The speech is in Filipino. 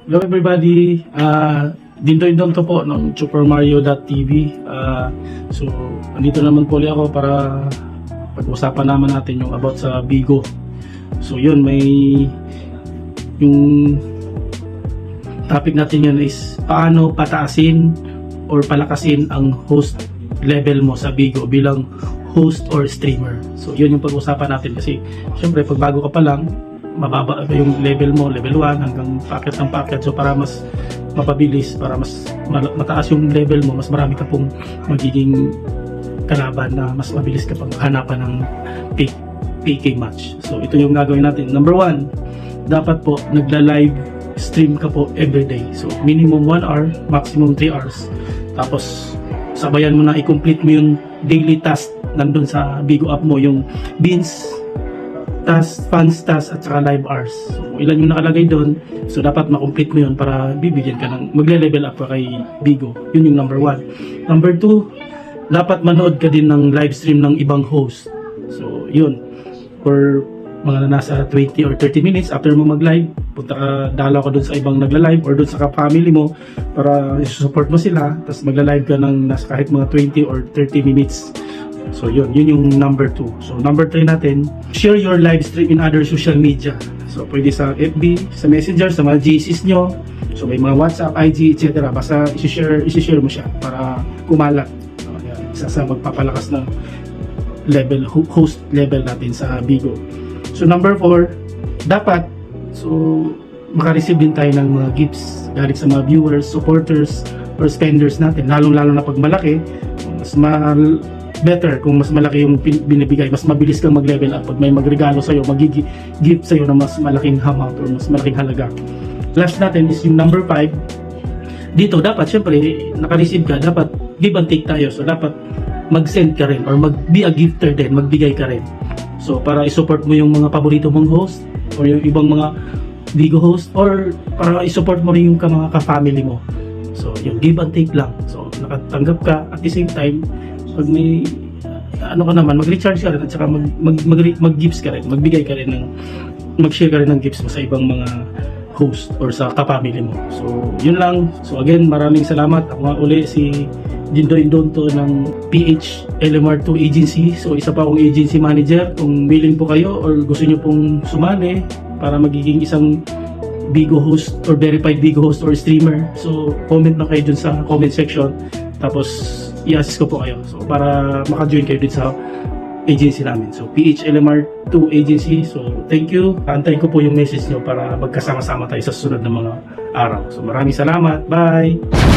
Hello everybody, Dindoy to po ng supermario.tv. So, andito naman po ulit ako para pag-usapan naman natin yung about sa Bigo. So, yun, yung topic natin yun is paano pataasin or palakasin ang host level mo sa Bigo bilang host or streamer. So, yun yung pag-usapan natin kasi syempre, pag bago ka pa lang, mababa yung level mo, level 1 hanggang packet ng packet. So para mas mapabilis, para mas mataas yung level mo, mas marami ka pong magiging kalaban na mas mabilis ka pang hanapan ng PK match. So ito yung gagawin natin. Number 1, dapat po nagla-live stream ka po everyday. So minimum 1 hour, maximum 3 hours. Tapos sabayan mo na i-complete mo yung daily task nandun sa Bigo app mo, yung beans task, fans task at saka live hours. So, ilan yung nakalagay doon. So, dapat makomplete mo yun para bibigyan ka ng magle-level up ka kay Bigo. Yun yung number 1. Number 2, dapat manood ka din ng live stream ng ibang host. So, yun. For mga nasa 20 or 30 minutes after mo mag-live, punta ka, dalaw ka doon sa ibang nagla-live or doon sa family mo para i-support mo sila. Tapos magla-live ka ng nasa kahit mga 20 or 30 minutes. So yun yung number 2. So number 3 natin, share your live stream in other social media. So pwede sa FB, sa Messenger, sa mga GCs nyo. So may mga WhatsApp, IG, etc. Basta isi-share mo siya para kumalat. So, yan, isa sa magpapalakas ng level, host level natin sa Bigo. So number 4, dapat makareceive din tayo ng mga gifts galing sa mga viewers, supporters, or spenders natin. Lalo na pag malaki, mas better kung mas malaki yung binibigay, mas mabilis kang mag-level up pag may magregalo sa'yo, mag-gift sa'yo na mas malaking amount or mas malaking halaga. Last natin is yung number 5. Dito dapat syempre naka-receive ka, dapat give and take tayo. So dapat mag-send ka rin or mag-be a gifter din, magbigay ka rin. So para i-support mo yung mga paborito mong host or yung ibang mga Bigo host or para i-support mo rin yung mga ka-family mo. So yung give and take lang. So nakatanggap ka at the same time pag may mag-recharge ka rin at saka mag-gifts ka rin, magbigay ka rin mag-share ka rin ng gifts mo sa ibang mga host or sa ka-family mo. So, yun lang. So, again, maraming salamat. Ako nga uli si Dindoy Donto ng PH LMR2 Agency. So, isa pa akong agency manager. Kung willing po kayo or gusto nyo pong sumali para magiging isang Bigo host or verified Bigo host or streamer. So, comment lang kayo dun sa comment section. Tapos, i-assist ko po kayo. So, para maka-join kayo din sa agency namin. So, PHLMR2 Agency. So, thank you. Antayin ko po yung message nyo para magkasama-sama tayo sa susunod na mga araw. So, maraming salamat. Bye!